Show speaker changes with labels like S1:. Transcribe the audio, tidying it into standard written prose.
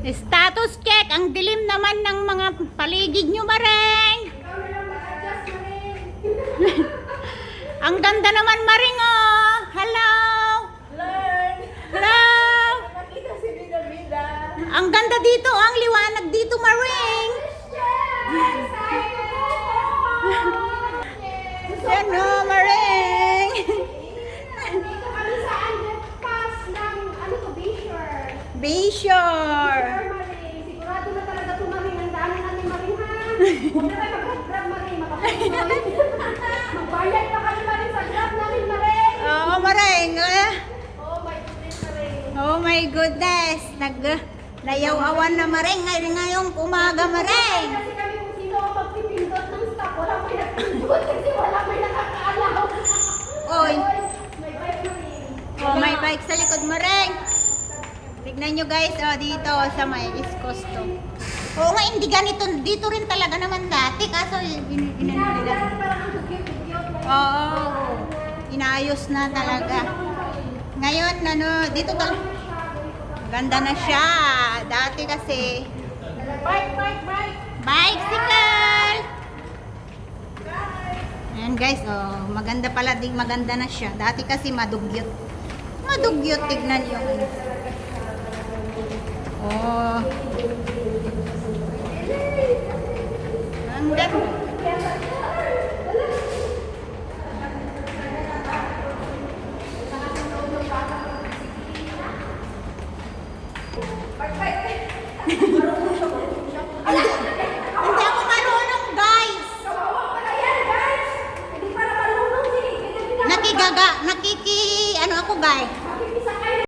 S1: Status check. Ang dilim naman ng mga paligid nyo, Maring. Ang ganda naman, Maring, oh. Hello. Hello. Ang ganda dito, ang liwanag dito, Maring. Yan, oh, Maring. Bayshore.
S2: Sigurado na talaga tumaring. Ang dami namin maring, ha? Huwag na tayo mag-grab maring. Magbayad pa kami maring sa grab namin maring.
S1: Oo, Maring.
S2: Oh my goodness maring.
S1: Oh my goodness. Nayaw-awan na, Maring. Ngayong umaga, Maring.
S2: Kasi kami kung sino ang magpipindot ng stock. Wala may nagpindot kasi wala may nakakaalaw.
S1: Oy.
S2: May bike maring.
S1: Oh, may bike sa likod, Maring. Tignan nyo guys, oh, dito sa may East Coast to. Oo nga, hindi ganito. Dito rin talaga naman dati. Kaso, nila. Oo. Inayos na talaga. Ngayon, dito talaga. Ganda na siya. Dati kasi.
S2: Bike.
S1: Bicycle! Ayan guys, oh, maganda pala din. Maganda na siya. Dati kasi madugyot. Madugyot, tignan nyo. Oh. Ang ganda. Hindi ako marunong, guys. Ano ako, guys?